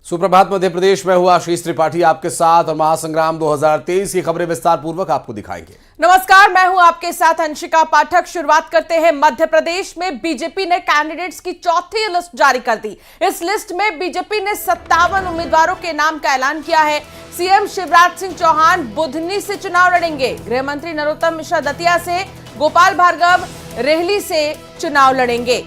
सुप्रभात। मध्य प्रदेश में हुआ आशीष त्रिपाठी आपके साथ और महासंग्राम 2023 की खबरें विस्तार पूर्वक आपको दिखाएंगे। नमस्कार, मैं हूं आपके साथ अंशिका पाठक। शुरुआत करते हैं। मध्य प्रदेश में बीजेपी ने कैंडिडेट्स की चौथी लिस्ट जारी कर दी। इस लिस्ट में बीजेपी ने 57 उम्मीदवारों के नाम का ऐलान किया है। सीएम शिवराज सिंह चौहान बुधनी से चुनाव लड़ेंगे। गृह मंत्री नरोत्तम मिश्रा दतिया से, गोपाल भार्गव रेहली से चुनाव लड़ेंगे।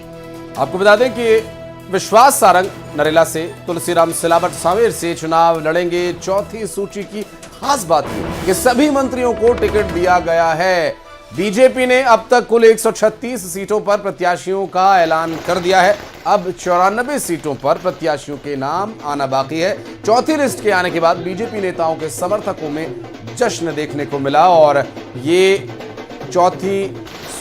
आपको बता दें कि विश्वास सारंग नरेला से, तुलसीराम सिलावट सांवेर से चुनाव लड़ेंगे। चौथी सूची की खास बात है कि सभी मंत्रियों को टिकट दिया गया है। बीजेपी ने अब तक कुल 136 सीटों पर प्रत्याशियों का ऐलान कर दिया है। अब 94 सीटों पर प्रत्याशियों के नाम आना बाकी है। चौथी लिस्ट के आने के बाद बीजेपी नेताओं के समर्थकों में जश्न देखने को मिला और ये चौथी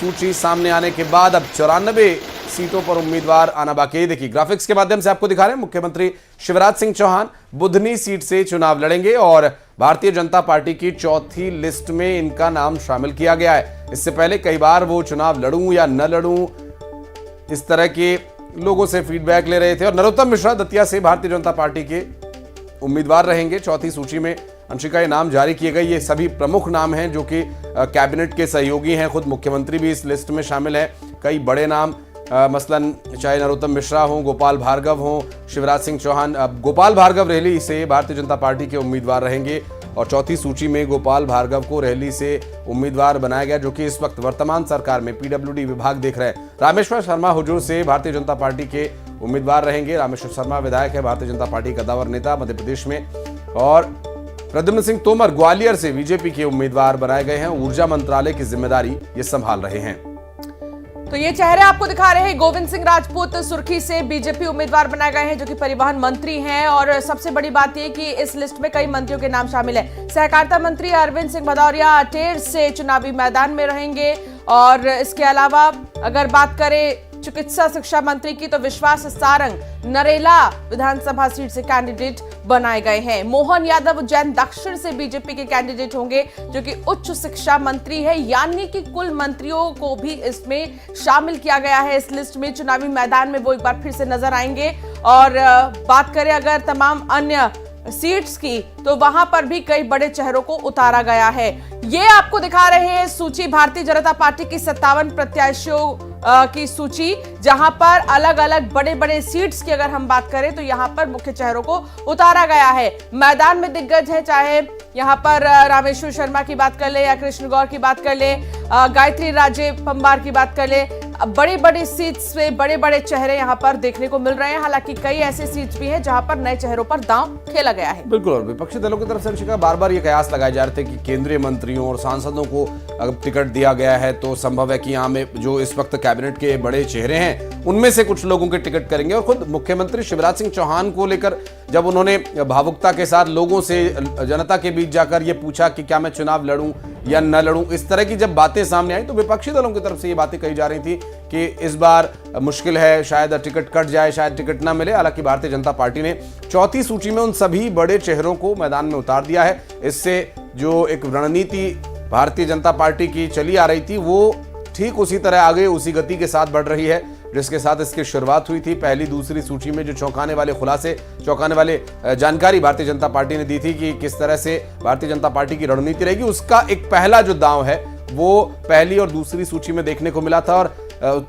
सूची सामने आने के बाद अब 94 सीटों पर उम्मीदवार आना बाकी है। देखिए, ग्राफिक्स के माध्यम से आपको दिखा रहे हैं। मुख्यमंत्री शिवराज सिंह चौहान बुधनी सीट से चुनाव लड़ेंगे और भारतीय जनता पार्टी की चौथी लिस्ट में इनका नाम शामिल किया गया है। इससे पहले कई बार वो चुनाव लड़ूं या न लड़ूं, इस तरह के लोगों से फीडबैक ले रहे थे। और नरोत्तम मिश्रा दतिया से भारतीय जनता पार्टी के उम्मीदवार रहेंगे। चौथी सूची में अंशिका ये नाम जारी किए गए। ये सभी प्रमुख नाम हैं जो कि कैबिनेट के सहयोगी हैं। खुद मुख्यमंत्री भी इस लिस्ट में शामिल है। कई बड़े नाम मसलन चाहे नरोत्तम मिश्रा हो, गोपाल भार्गव हो, शिवराज सिंह चौहान। गोपाल भार्गव रेहली से भारतीय जनता पार्टी के उम्मीदवार रहेंगे और चौथी सूची में गोपाल भार्गव को रेहली से उम्मीदवार बनाया गया, जो कि इस वक्त वर्तमान सरकार में पीडब्ल्यूडी विभाग देख रहे हैं। रामेश्वर शर्मा हुजूर से भारतीय जनता पार्टी के उम्मीदवार रहेंगे। रामेश्वर शर्मा विधायक है, भारतीय जनता पार्टी का दावर नेता मध्य प्रदेश में। और प्रद्युम्न सिंह तोमर ग्वालियर से बीजेपी के उम्मीदवार बनाए गए हैं। ऊर्जा मंत्रालय की जिम्मेदारी ये संभाल रहे हैं। तो ये चेहरे आपको दिखा रहे हैं। गोविंद सिंह राजपूत सुर्खी से बीजेपी उम्मीदवार बनाए गए हैं, जो कि परिवहन मंत्री हैं। और सबसे बड़ी बात यह कि इस लिस्ट में कई मंत्रियों के नाम शामिल है। सहकारिता मंत्री अरविंद सिंह भदौरिया अटेर से चुनावी मैदान में रहेंगे। और इसके अलावा अगर बात करें चिकित्सा शिक्षा मंत्री की, तो विश्वास सारंग नरेला विधानसभा सीट से कैंडिडेट बनाए गए हैं। मोहन यादव उज्जैन दक्षिण से बीजेपी के कैंडिडेट होंगे, जो कि उच्च शिक्षा मंत्री है। यानी कि कुल मंत्रियों को भी इसमें शामिल किया गया है। इस लिस्ट में चुनावी मैदान में वो एक बार फिर से नजर आएंगे। और बात करें अगर तमाम अन्य सीट्स की, तो वहां पर भी कई बड़े चेहरों को उतारा गया है। ये आपको दिखा रहे हैं सूची, भारतीय जनता पार्टी की 57 प्रत्याशियों की सूची, जहां पर अलग अलग बड़े बड़े सीट्स की अगर हम बात करें तो यहां पर मुख्य चेहरों को उतारा गया है। मैदान में दिग्गज है, चाहे यहां पर रामेश्वर शर्मा की बात कर ले या कृष्ण गौर की बात कर ले, गायत्री राजे पंबार की बात कर ले। बड़ी बड़ी सीट्स पे बड़े बड़े चेहरे यहां पर देखने को मिल रहे हैं। हालांकि कई ऐसे सीट्स भी हैं जहां पर नए चेहरों पर दांव खेला गया है। बिल्कुल। और विपक्षी दलों की तरफ से अंशिका बार बार ये कयास लगाए जा रहे थे कि केंद्रीय मंत्रियों और सांसदों को अगर टिकट दिया गया है तो संभव है कि यहाँ में जो इस वक्त कैबिनेट के बड़े चेहरे हैं उनमें से कुछ लोगों के टिकट करेंगे। और खुद मुख्यमंत्री शिवराज सिंह चौहान को लेकर जब उन्होंने भावुकता के साथ लोगों से, जनता के बीच जाकर ये पूछा कि क्या मैं चुनाव लड़ूं या न लड़ूं, इस तरह की जब बातें सामने आई तो विपक्षी दलों की तरफ से ये बातें कही जा रही थी कि इस बार मुश्किल है, शायद टिकट कट जाए, शायद टिकट ना मिले। हालांकि भारतीय जनता पार्टी ने चौथी सूची में उन सभी बड़े चेहरों को मैदान में उतार दिया है। इससे जो एक रणनीति भारतीय जनता पार्टी की चली आ रही थी वो ठीक उसी तरह आगे उसी गति के साथ बढ़ रही है जिसके साथ इसकी शुरुआत हुई थी। पहली दूसरी सूची में जो चौंकाने वाले खुलासे, चौंकाने वाले जानकारी भारतीय जनता पार्टी ने दी थी कि किस तरह से भारतीय जनता पार्टी की रणनीति रहेगी, उसका एक पहला जो दांव है वो पहली और दूसरी सूची में देखने को मिला था। और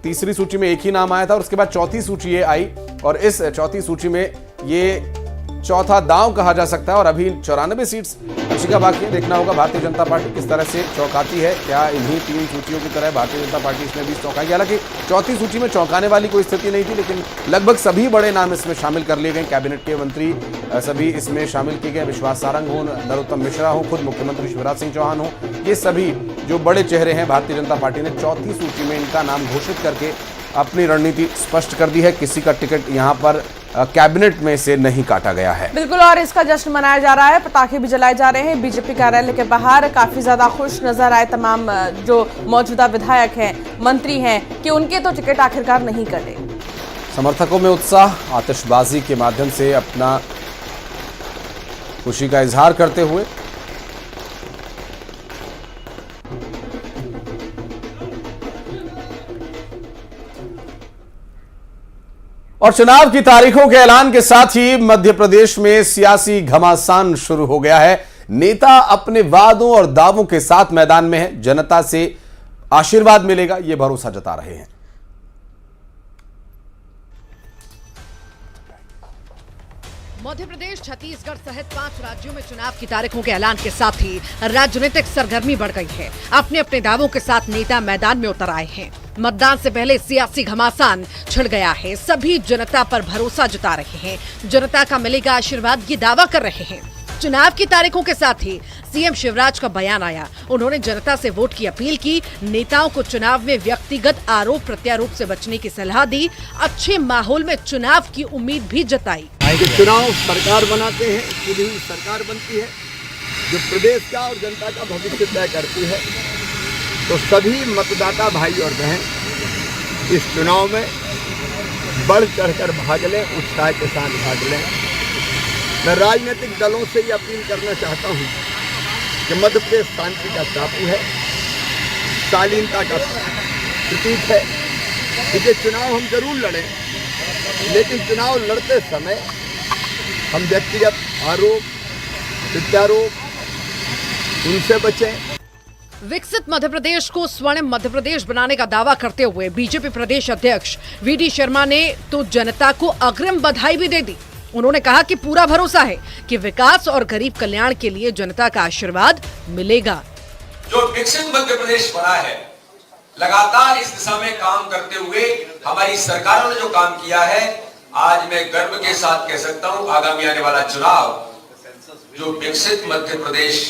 तीसरी सूची में एक ही नाम आया था और उसके बाद चौथी सूची ये आई और इस चौथी सूची में ये चौथा दांव कहा जा सकता है। और अभी 94 सीट्स अंशिका बाकी है। देखना होगा भारतीय जनता पार्टी किस तरह से चौंकाती है। क्या इन्हीं तीन सूचियों की तरह भारतीय जनता पार्टी इसमें भी चौंकाएगी? हालांकि चौथी सूची में चौंकाने वाली कोई स्थिति नहीं थी, लेकिन लगभग सभी बड़े नाम इसमें शामिल कर लिए गए। कैबिनेट के मंत्री सभी इसमें शामिल किए गए। विश्वास सारंग हो, नरोत्तम मिश्रा हो, खुद मुख्यमंत्री शिवराज सिंह चौहान हो, ये सभी जो बड़े चेहरे हैं भारतीय जनता पार्टी ने चौथी सूची में इनका नाम घोषित करके अपनी रणनीति स्पष्ट कर दी है। किसी का टिकट यहाँ पर कैबिनेट में से नहीं काटा गया है। बिल्कुल। और इसका जश्न मनाया जा रहा है, पटाखे भी जलाए जा रहे हैं। बीजेपी कार्यालय के बाहर काफी ज्यादा खुश नजर आए तमाम जो मौजूदा विधायक हैं, मंत्री हैं, कि उनके तो टिकट आखिरकार नहीं कटे। समर्थकों में उत्साह, आतिशबाजी के माध्यम से अपना खुशी का इजहार करते हुए और चुनाव की तारीखों के ऐलान के साथ ही मध्य प्रदेश में सियासी घमासान शुरू हो गया है। नेता अपने वादों और दावों के साथ मैदान में है। जनता से आशीर्वाद मिलेगा, यह भरोसा जता रहे हैं। मध्य प्रदेश, छत्तीसगढ़ सहित 5 राज्यों में चुनाव की तारीखों के ऐलान के साथ ही राजनीतिक सरगर्मी बढ़ गई है। अपने अपने दावों के साथ नेता मैदान में उतर आए हैं। मतदान से पहले सियासी घमासान छिड़ गया है। सभी जनता पर भरोसा जता रहे हैं। जनता का मिलेगा आशीर्वाद, ये दावा कर रहे हैं। चुनाव की तारीखों के साथ ही सीएम शिवराज का बयान आया। उन्होंने जनता से वोट की अपील की। नेताओं को चुनाव में व्यक्तिगत आरोप प्रत्यारोप से बचने की सलाह दी। अच्छे माहौल में चुनाव की उम्मीद भी जताई। चुनाव सरकार बनाते हैं, चुनी हुई सरकार बनती है जो प्रदेश का और जनता का भविष्य तय करती है। तो सभी मतदाता भाई और बहन इस चुनाव में बढ़ चढ़कर भाग लें, उत्साह के साथ भाग लें। मैं राजनीतिक दलों से ये अपील करना चाहता हूँ कि मध्य प्रदेश शांति का टापू है, शालीनता का प्रतीक है। इसलिए चुनाव हम जरूर लड़ें, लेकिन चुनाव लड़ते समय हम व्यक्तिगत आरोप प्रत्यारोप उनसे बचें। विकसित मध्य प्रदेश को स्वर्णिम मध्य प्रदेश बनाने का दावा करते हुए बीजेपी प्रदेश अध्यक्ष वीडी शर्मा ने तो जनता को अग्रिम बधाई भी दे दी। उन्होंने कहा कि पूरा भरोसा है कि विकास और गरीब कल्याण के लिए जनता का आशीर्वाद मिलेगा। जो विकसित मध्य प्रदेश बना है, लगातार इस दिशा में काम करते हुए हमारी सरकारों ने जो काम किया है, आज मैं गर्व के साथ कह सकता हूं, आगामी आने वाला चुनाव जो विकसित मध्य प्रदेश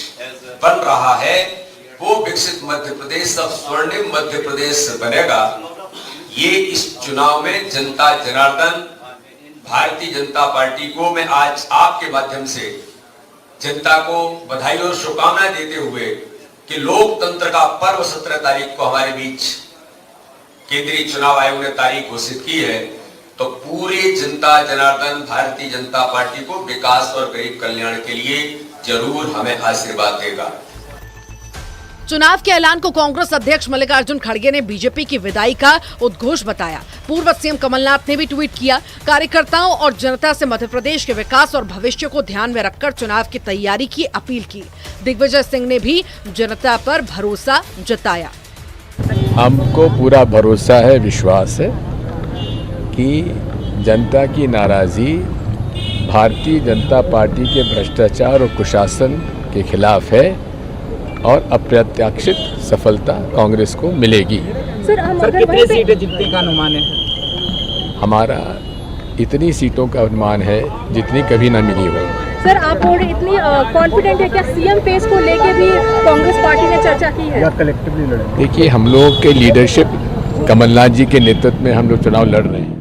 बन रहा है, वो विकसित मध्य प्रदेश अब स्वर्णिम मध्य प्रदेश बनेगा। ये इस चुनाव में जनता जनार्दन भारतीय जनता पार्टी को मैं आज आपके माध्यम से जनता को बधाई और शुभकामनाएं देते हुए कि लोकतंत्र का पर्व 17 तारीख को हमारे बीच केंद्रीय चुनाव आयोग ने तारीख घोषित की है, तो पूरी जनता जनार्दन भारतीय जनता पार्टी को विकास और गरीब कल्याण के लिए जरूर हमें आशीर्वाद देगा। चुनाव के ऐलान को कांग्रेस अध्यक्ष मल्लिकार्जुन खड़गे ने बीजेपी की विदाई का उद्घोष बताया। पूर्व सीएम कमलनाथ ने भी ट्वीट किया। कार्यकर्ताओं और जनता से मध्य प्रदेश के विकास और भविष्य को ध्यान में रखकर चुनाव की तैयारी की अपील की। दिग्विजय सिंह ने भी जनता पर भरोसा जताया। हमको पूरा भरोसा है, विश्वास है कि जनता की नाराजगी भारतीय जनता पार्टी के भ्रष्टाचार और कुशासन के खिलाफ है और अप्रत्याशित सफलता कांग्रेस को मिलेगी। सर कितनी सीटें जीतने का अनुमान है? हमारा इतनी सीटों का अनुमान है जितनी कभी न मिली हो। सर आप और इतनी कॉन्फिडेंट है क्या सीएम पेस को लेके भी कांग्रेस पार्टी ने चर्चा की है? कलेक्टिवली लड़े? देखिए, हम लोग के लीडरशिप कमलनाथ जी के नेतृत्व में हम लोग चुनाव लड़ रहे हैं।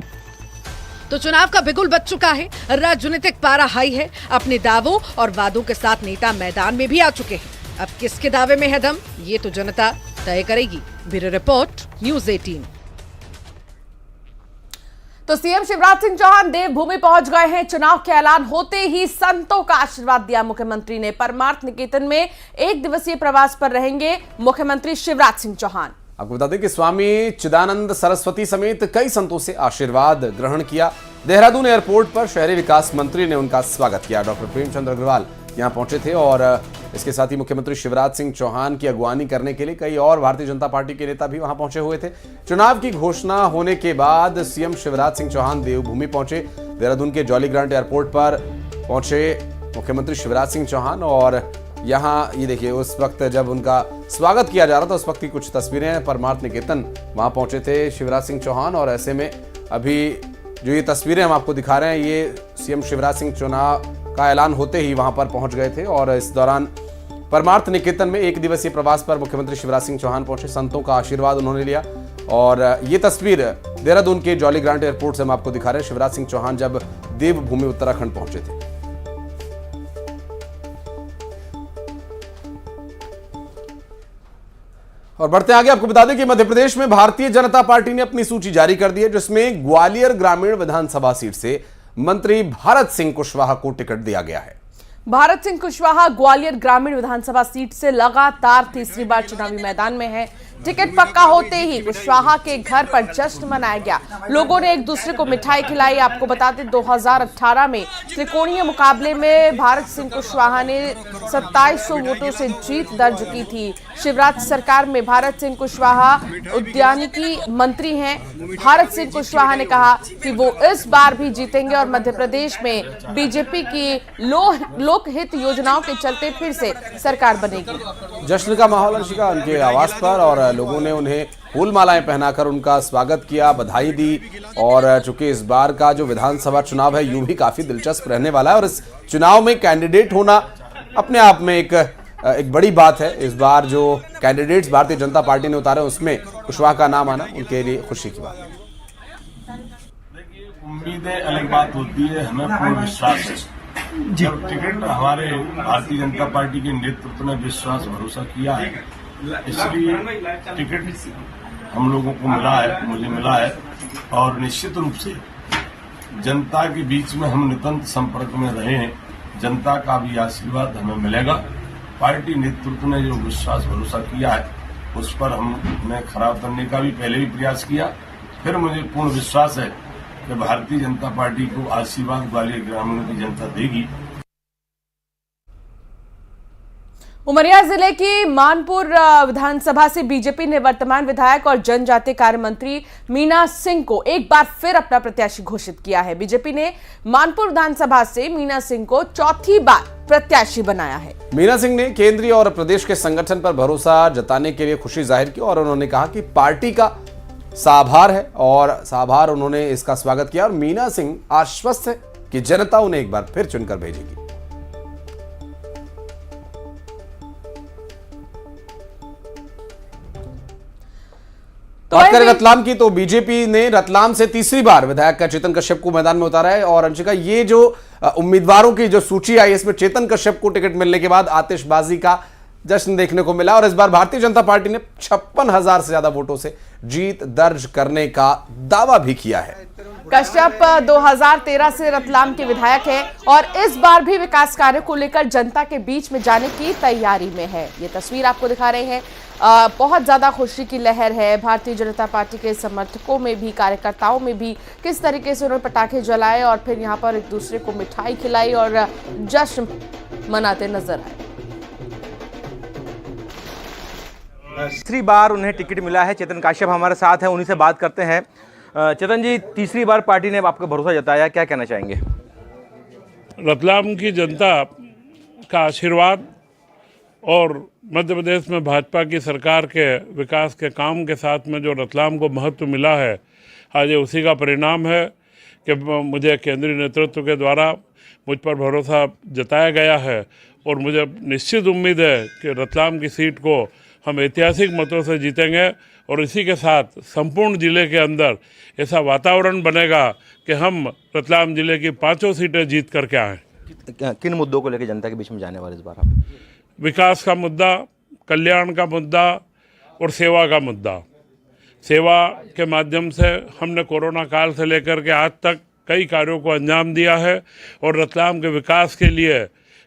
तो चुनाव का बिगुल बज चुका है। राजनीतिक पारा हाई है। अपने दावों और वादों के साथ नेता मैदान में भी आ चुके हैं। अब किसके दावे में है दम, ये तो जनता तय करेगी। Bureau report, news 18। तो सीएम शिवराज सिंह चौहान देवभूमि पहुंच गए हैं। चुनाव के ऐलान होते ही संतों का आशीर्वाद दिया मुख्यमंत्री ने। परमार्थ निकेतन में 1 दिवसीय प्रवास पर रहेंगे मुख्यमंत्री शिवराज सिंह चौहान। आपको बता दें कि स्वामी चिदानंद सरस्वती समेत कई संतों से आशीर्वाद ग्रहण किया। देहरादून एयरपोर्ट पर शहरी विकास मंत्री ने उनका स्वागत किया। डॉक्टर प्रेमचंद अग्रवाल यहां पहुंचे थे और इसके साथ ही मुख्यमंत्री शिवराज सिंह चौहान की अगवानी करने के लिए कई और भारतीय जनता पार्टी के नेता भी वहां पहुंचे हुए थे। चुनाव की घोषणा होने के बाद सीएम शिवराज सिंह चौहान देवभूमि पहुंचे। देहरादून के जॉली ग्रांट एयरपोर्ट पर पहुंचे मुख्यमंत्री शिवराज सिंह चौहान और यहाँ ये देखिए, उस वक्त जब उनका स्वागत किया जा रहा था उस वक्त की कुछ तस्वीरें। परमार्थ निकेतन वहां पहुंचे थे शिवराज सिंह चौहान और ऐसे में अभी जो ये तस्वीरें हम आपको दिखा रहे हैं, ये सीएम शिवराज सिंह चुनाव का ऐलान होते ही वहां पर पहुंच गए थे और इस दौरान परमार्थ निकेतन में 1 दिवसीय प्रवास पर मुख्यमंत्री शिवराज सिंह चौहान पहुंचे। संतों का आशीर्वाद उन्होंने लिया और ये तस्वीर देहरादून के जॉली ग्रांट एयरपोर्ट से हम आपको दिखा रहे हैं। शिवराज सिंह चौहान जब देवभूमि उत्तराखंड पहुंचे थे। और बढ़ते आगे, आपको बता दें कि मध्य प्रदेश में भारतीय जनता पार्टी ने अपनी सूची जारी कर दी है, जिसमें ग्वालियर ग्रामीण विधानसभा सीट से मंत्री भारत सिंह कुशवाहा को टिकट दिया गया है। भारत सिंह कुशवाहा ग्वालियर ग्रामीण विधानसभा सीट से लगातार तीसरी बार चुनावी मैदान में है। टिकट पक्का होते ही कुशवाहा के घर पर जश्न मनाया गया। लोगों ने एक दूसरे को मिठाई खिलाई। आपको बता दें 2018 में त्रिकोणीय मुकाबले में भारत सिंह कुशवाहा ने 2700 वोटों से जीत दर्ज की थी। शिवराज सरकार में भारत सिंह कुशवाहा उद्यानिकी मंत्री हैं। भारत सिंह कुशवाहा ने कहा कि वो इस बार भी जीतेंगे और मध्य प्रदेश में बीजेपी की लोकहित योजनाओं के चलते फिर से सरकार बनेगी। जश्न का माहौल अंशिका उनके आवास पर, और लोगों ने उन्हें फूल मालाएं पहनाकर उनका स्वागत किया, बधाई दी। और चूंकि इस बार का जो विधानसभा चुनाव है यूं भी काफी दिलचस्प रहने वाला है और इस चुनाव में कैंडिडेट होना अपने आप में एक बड़ी बात है। इस बार जो कैंडिडेट्स भारतीय जनता पार्टी ने उतारे उसमें कुशवाहा का नाम आना उनके लिए खुशी की बात है। उम्मीदें अलग बात होती है, हमें पूर्ण विश्वास है। जब टिकट हमारे भारतीय जनता पार्टी के नेतृत्व ने विश्वास भरोसा किया है, इसलिए टिकट हम लोगों को मिला है, मुझे मिला है। और निश्चित रूप से जनता के बीच में हम निरंतर संपर्क में रहे हैं। जनता का भी आशीर्वाद हमें मिलेगा। पार्टी नेतृत्व ने जो विश्वास भरोसा किया है उस पर हमने खरा उतरने का भी पहले भी प्रयास किया। फिर मुझे पूर्ण विश्वास है कि भारतीय जनता पार्टी को आशीर्वाद ग्वालियर ग्रामीण की जनता देगी। उमरिया जिले की मानपुर विधानसभा से बीजेपी ने वर्तमान विधायक और जनजातीय कार्य मंत्री मीना सिंह को एक बार फिर अपना प्रत्याशी घोषित किया है। बीजेपी ने मानपुर विधानसभा से मीना सिंह को चौथी बार प्रत्याशी बनाया है। मीना सिंह ने केंद्रीय और प्रदेश के संगठन पर भरोसा जताने के लिए खुशी जाहिर की और उन्होंने कहा कि पार्टी का साभार है और साभार उन्होंने इसका स्वागत किया। और मीना सिंह आश्वस्त है कि जनता उन्हें एक बार फिर चुनकर भेजेगी। बात करें रतलाम की तो बीजेपी ने रतलाम से तीसरी बार विधायक चेतन कश्यप को मैदान में उतारा है। और अंशिका, ये जो उम्मीदवारों की जो सूची आई इसमें चेतन कश्यप को टिकट मिलने के बाद आतिशबाजी का जश्न देखने को मिला। और इस बार भारतीय जनता पार्टी ने 56,000 से ज्यादा वोटों से जीत दर्ज करने का दावा भी किया है। कश्यप 2013 से रतलाम के विधायक हैं और इस बार भी विकास कार्य को लेकर जनता के बीच में जाने की तैयारी में है। ये तस्वीर आपको दिखा रहे हैं। बहुत ज्यादा खुशी की लहर है भारतीय जनता पार्टी के समर्थकों में भी, कार्यकर्ताओं में भी। किस तरीके से उन्होंने पटाखे जलाए और फिर यहाँ पर एक दूसरे को मिठाई खिलाई और जश्न मनाते नजर आए। तीसरी बार उन्हें टिकट मिला है। चेतन कश्यप हमारे साथ हैं, उन्हीं से बात करते हैं। चेतन जी, तीसरी बार पार्टी ने आपका भरोसा जताया, क्या कहना चाहेंगे? रतलाम की जनता का आशीर्वाद और मध्य प्रदेश में भाजपा की सरकार के विकास के काम के साथ में जो रतलाम को महत्व मिला है, आज ये उसी का परिणाम है कि मुझे केंद्रीय नेतृत्व के द्वारा मुझ पर भरोसा जताया गया है। और मुझे निश्चित उम्मीद है कि रतलाम की सीट को हम ऐतिहासिक मतों से जीतेंगे और इसी के साथ संपूर्ण जिले के अंदर ऐसा वातावरण बनेगा कि हम रतलाम जिले की 5 सीटें जीत करके आएँ। किन मुद्दों को लेकर जनता के बीच में जाने वाले इस बार आप? विकास का मुद्दा, कल्याण का मुद्दा और सेवा का मुद्दा। सेवा के माध्यम से हमने कोरोना काल से लेकर के आज तक कई कार्यों को अंजाम दिया है और रतलाम के विकास के लिए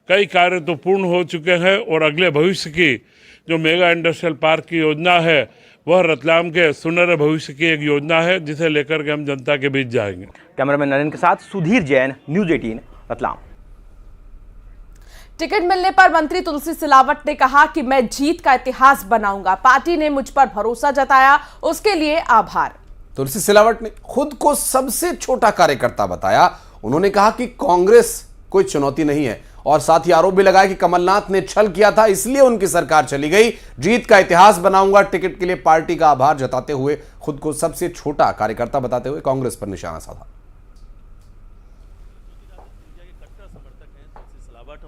कई कार्य तो पूर्ण हो चुके हैं और अगले भविष्य की जो मेगा इंडस्ट्रियल पार्क की योजना है वह रतलाम के सुनहरे भविष्य की एक योजना है जिसे लेकर के हम जनता के बीच जाएंगे। कैमरामैन नरेंद्र के साथ सुधीर जैन, न्यूज़ 18 रतलाम। टिकट मिलने पर मंत्री तुलसी सिलावट ने कहा कि मैं जीत का इतिहास बनाऊंगा। पार्टी ने मुझ पर भरोसा जताया, उसके लिए आभार। तुलसी सिलावट ने खुद को सबसे छोटा कार्यकर्ता बताया। उन्होंने कहा कि कांग्रेस कोई चुनौती नहीं है और साथ ही आरोप भी लगाया कि कमलनाथ ने छल किया था, इसलिए उनकी सरकार चली गई। जीत का इतिहास बनाऊंगा, टिकट के लिए पार्टी का आभार जताते हुए खुद को सबसे छोटा कार्यकर्ता बताते हुए कांग्रेस पर निशाना साधा।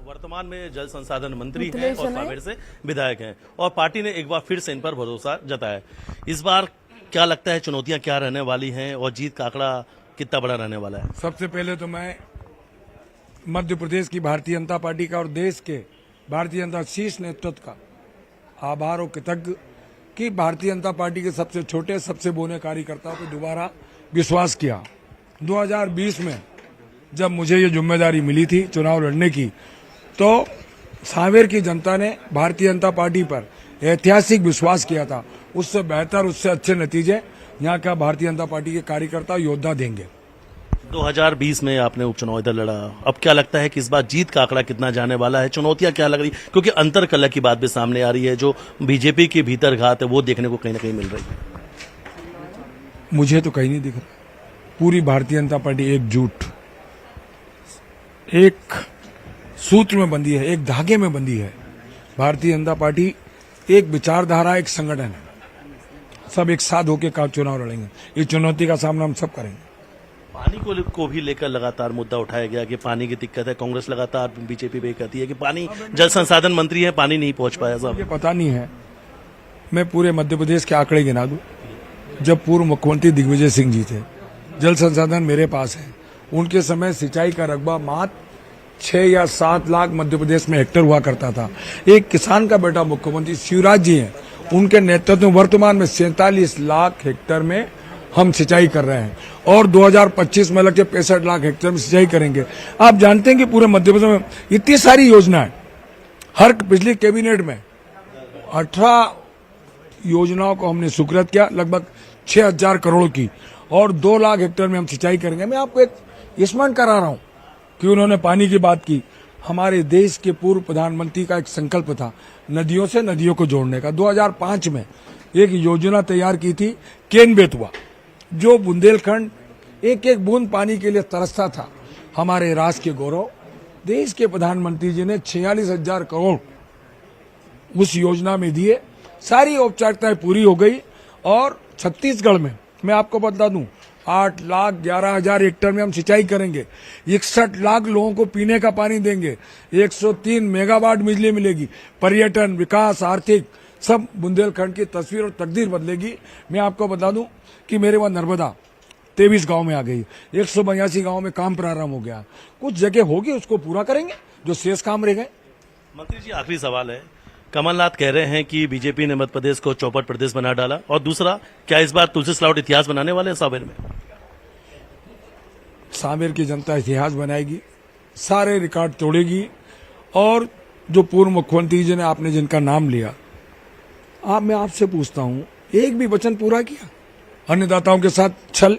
वर्तमान में जल संसाधन मंत्री हैं और कांग्रेस से विधायक हैं और पार्टी ने एक बार फिर से इन पर भरोसा जताया। इस बार क्या लगता है चुनौतियां क्या रहने वाली हैं और जीत का आंकड़ा कितना बड़ा रहने वाला है? सबसे पहले तो मैं मध्य प्रदेश की भारतीय जनता पार्टी का और देश के भारतीय जनता शीर्ष नेतृत्व का आभार और कृतज्ञ कि भारतीय जनता पार्टी के सबसे छोटे, सबसे बोने कार्यकर्ताओं को दोबारा विश्वास किया। 2020 में जब मुझे ये जिम्मेदारी मिली थी चुनाव लड़ने की, तो सांवेर की जनता ने भारतीय जनता पार्टी पर ऐतिहासिक विश्वास किया था। उससे बेहतर, उससे अच्छे नतीजे यहाँ का भारतीय जनता पार्टी के कार्यकर्ता योद्धा देंगे। 2020 में आपने उपचुनाव इधर लड़ा, अब क्या लगता है कि इस बार जीत का आंकड़ा कितना जाने वाला है? चुनौतियां क्या लग रही, क्योंकि अंतर कलह की बात भी सामने आ रही है, जो बीजेपी के भीतर घात है वो देखने को कहीं ना कहीं मिल रही है। मुझे तो कहीं नहीं दिख रहा। पूरी भारतीय जनता पार्टी एकजुट, एक सूत्र में बंधी है, एक धागे में बंधी है। भारतीय जनता पार्टी एक विचारधारा, एक संगठन है। सब एक साथ होकर चुनाव लड़ेंगे। इस चुनौती का सामना हम सब करेंगे। पानी को भी लेकर लगातार मुद्दा उठाया गया कि पानी की दिक्कत है। कांग्रेस लगातार बीजेपी पे कहती है कि पानी, जल संसाधन मंत्री है, पानी नहीं पहुंच पाया। साहब मुझे पता नहीं है, मैं पूरे मध्य प्रदेश के आंकड़े गिना दूं। जब पूर्व मुख्यमंत्री दिग्विजय सिंह जी थे, जल संसाधन मेरे पास है, उनके समय सिंचाई का रकबा मात्र 6 या 7 लाख मध्य प्रदेश में हेक्टेयर हुआ करता था। एक किसान का बेटा मुख्यमंत्री शिवराज जी हैं, उनके नेतृत्व में वर्तमान में 47 लाख हेक्टेयर में हम सिंचाई कर रहे हैं और 2025 में लगभग 65 लाख हेक्टेयर में सिंचाई करेंगे। आप जानते हैं कि पूरे मध्य प्रदेश में इतनी सारी योजनाएं, हर पिछली कैबिनेट में 18 योजनाओं को हमने स्वीकृत किया, लगभग 6000 करोड़ की, और 2 लाख हेक्टेयर में हम सिंचाई करेंगे। मैं आपको एक स्मरण करा रहा हूं कि उन्होंने पानी की बात की। हमारे देश के पूर्व प्रधानमंत्री का एक संकल्प था नदियों से नदियों को जोड़ने का। 2005 में एक योजना तैयार की थी, केन बेतवा, जो बुंदेलखंड एक एक बूंद पानी के लिए तरसता था। हमारे राष्ट्र के गौरव देश के प्रधानमंत्री जी ने 46,000 करोड़ उस योजना में दिए। सारी औपचारिकताएं पूरी हो गई और छत्तीसगढ़ में मैं आपको बता दूं 8,11,000 हेक्टेयर में हम सिंचाई करेंगे। 61 लाख लोगों को पीने का पानी देंगे। 103 मेगावाट बिजली मिलेगी। पर्यटन, विकास, आर्थिक, सब बुंदेलखंड की तस्वीर और तकदीर बदलेगी। मैं आपको बता दूं कि मेरे वहां नर्मदा 23 गांव में आ गई, 182 गांव में काम प्रारंभ हो गया। कुछ जगह होगी उसको पूरा करेंगे, जो शेष काम रह गए। मंत्री जी, आखिरी सवाल है। कमलनाथ कह रहे हैं कि बीजेपी ने मध्य प्रदेश को चौपट प्रदेश बना डाला, और दूसरा, क्या इस बार तुलसी सिलावट इतिहास बनाने वाले हैं सांवेर में? सांवेर की जनता इतिहास बनाएगी, सारे रिकॉर्ड तोड़ेगी। और जो पूर्व मुख्यमंत्री जी ने, आपने जिनका नाम लिया, मैं आपसे पूछता हूं, एक भी वचन पूरा किया? अन्नदाताओं के साथ छल,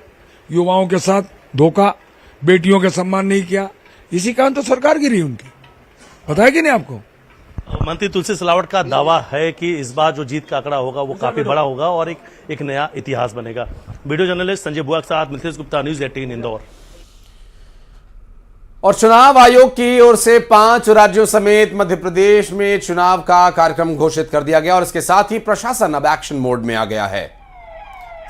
युवाओं के साथ धोखा, बेटियों का सम्मान नहीं किया। इसी कारण तो सरकार गिरी उनकी। पता है कि नहीं आपको? मंत्री तुलसी सिलावट का दावा है कि इस बार जो जीत का आंकड़ा होगा वो काफी बड़ा होगा और एक नया इतिहास बनेगा। वीडियो जर्नलिस्ट संजय बुआ के साथ मिथिलेश गुप्ता, न्यूज 18 इंदौर। और चुनाव आयोग की ओर से 5 राज्यों समेत मध्य प्रदेश में चुनाव का कार्यक्रम घोषित कर दिया गया और इसके साथ ही प्रशासन अब एक्शन मोड में आ गया है।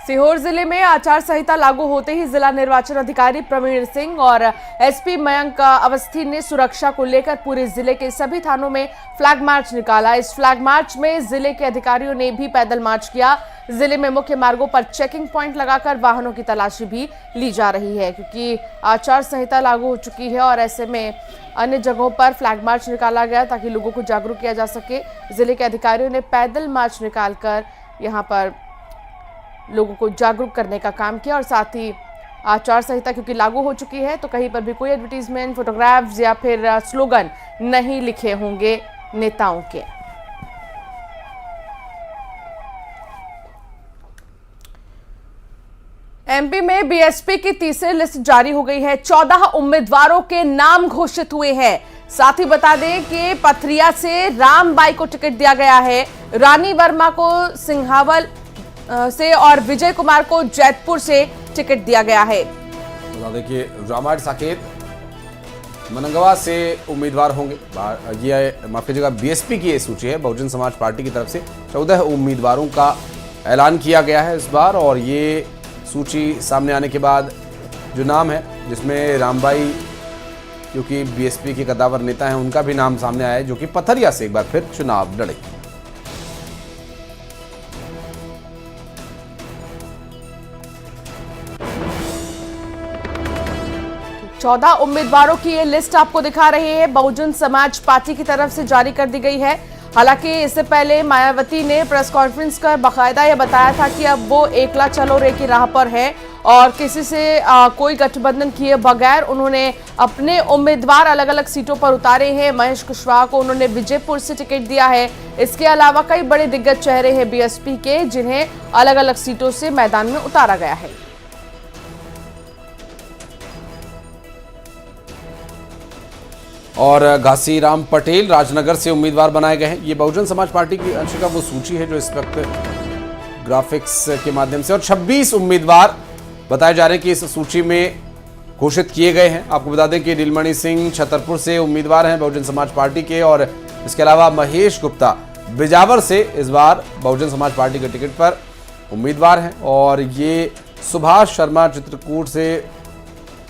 सीहोर जिले में आचार संहिता लागू होते ही जिला निर्वाचन अधिकारी प्रवीण सिंह और एसपी मयंक अवस्थी ने सुरक्षा को लेकर पूरे जिले के सभी थानों में फ्लैग मार्च निकाला। इस फ्लैग मार्च में जिले के अधिकारियों ने भी पैदल मार्च किया। जिले में मुख्य मार्गों पर चेकिंग पॉइंट लगाकर वाहनों की तलाशी भी ली जा रही है, क्योंकि आचार संहिता लागू हो चुकी है और ऐसे में अन्य जगहों पर फ्लैग मार्च निकाला गया ताकि लोगों को जागरूक किया जा सके। जिले के अधिकारियों ने पैदल मार्च निकालकर यहाँ पर लोगों को जागरूक करने का काम किया और साथ ही आचार संहिता क्योंकि लागू हो चुकी है तो कहीं पर भी कोई एडवर्टीजमेंट, फोटोग्राफ्स या फिर स्लोगन नहीं लिखे होंगे नेताओं के। एमपी में बीएसपी की तीसरी लिस्ट जारी हो गई है। 14 उम्मीदवारों के नाम घोषित हुए हैं। साथ ही बता दें कि पथरिया से रामबाई को टिकट दिया गया है, रानी वर्मा को सिंघावल से और विजय कुमार को जैतपुर से टिकट दिया गया है। बता दें कि रामायण साकेत मनंगवा से उम्मीदवार होंगे। ये माफ कीजिएगा, बीएसपी की ये सूची है। बहुजन समाज पार्टी की तरफ से 14 उम्मीदवारों का ऐलान किया गया है इस बार और ये सूची सामने आने के बाद जो नाम है जिसमें रामबाई क्योंकि बीएसपी के कद्दावर नेता हैं उनका भी नाम सामने आया है जो कि पथरिया से एक बार फिर चुनाव लड़ेंगे। 14 उम्मीदवारों की ये लिस्ट आपको दिखा रहे हैं, बहुजन समाज पार्टी की तरफ से जारी कर दी गई है। हालांकि इससे पहले मायावती ने प्रेस कॉन्फ्रेंस कर बाकायदा यह बताया था कि अब वो एकला चलो रे की राह पर है और किसी से कोई गठबंधन किए बगैर उन्होंने अपने उम्मीदवार अलग अलग सीटों पर उतारे हैं। महेश कुशवाहा को उन्होंने विजयपुर से टिकट दिया है। इसके अलावा कई बड़े दिग्गज चेहरे हैं बीएसपी के, जिन्हें अलग अलग सीटों से मैदान में उतारा गया है। और घासीराम पटेल राजनगर से उम्मीदवार बनाए गए हैं। ये बहुजन समाज पार्टी की अंशिका वो सूची है जो इस वक्त ग्राफिक्स के माध्यम से, और 26 उम्मीदवार बताए जा रहे हैं कि इस सूची में घोषित किए गए हैं। आपको बता दें कि नीलमणि सिंह छतरपुर से उम्मीदवार हैं बहुजन समाज पार्टी के, और इसके अलावा महेश गुप्ता बिजावर से इस बार बहुजन समाज पार्टी के टिकट पर उम्मीदवार हैं, और ये सुभाष शर्मा चित्रकूट से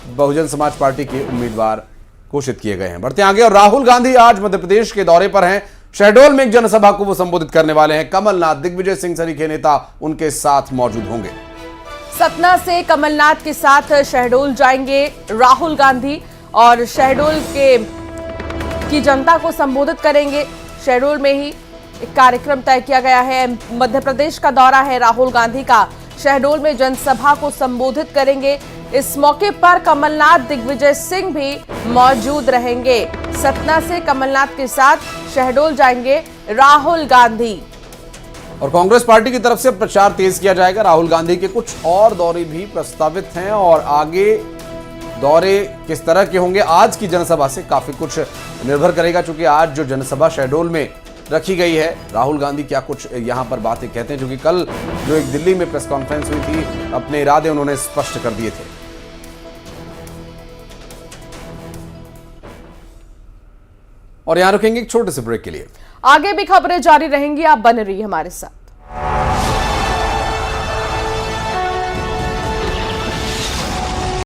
बहुजन समाज पार्टी के उम्मीदवार घोषित किए गए हैं। बढ़ते आगे, और राहुल गांधी आज मध्य प्रदेश के दौरे पर हैं। शहडोल में एक जनसभा को वो संबोधित करने वाले हैं। कमलनाथ, दिग्विजय सिंह सरीखे नेता उनके साथ मौजूद होंगे। सतना से कमलनाथ के साथ शहडोल जाएंगे राहुल गांधी और शहडोल की जनता को संबोधित करेंगे। शहडोल में ही एक कार्यक्रम तय किया गया है। मध्य प्रदेश का दौरा है राहुल गांधी का। शहडोल में जनसभा को संबोधित करेंगे। इस मौके पर कमलनाथ, दिग्विजय सिंह भी मौजूद रहेंगे। सतना से कमलनाथ के साथ शहडोल जाएंगे राहुल गांधी। और कांग्रेस पार्टी की तरफ से प्रचार तेज किया जाएगा। राहुल गांधी के कुछ और दौरे भी प्रस्तावित हैं, और आगे दौरे किस तरह के होंगे आज की जनसभा से काफी कुछ निर्भर करेगा, क्योंकि आज जो जनसभा शहडोल में रखी गई है, राहुल गांधी क्या कुछ यहां पर बातें कहते हैं, क्योंकि कल जो एक दिल्ली में प्रेस कॉन्फ्रेंस हुई थी, अपने इरादे उन्होंने स्पष्ट कर दिए थे। और यहां रुकेंगे एक छोटे से ब्रेक के लिए। आगे भी खबरें जारी रहेंगी, आप बने रहिए हमारे साथ।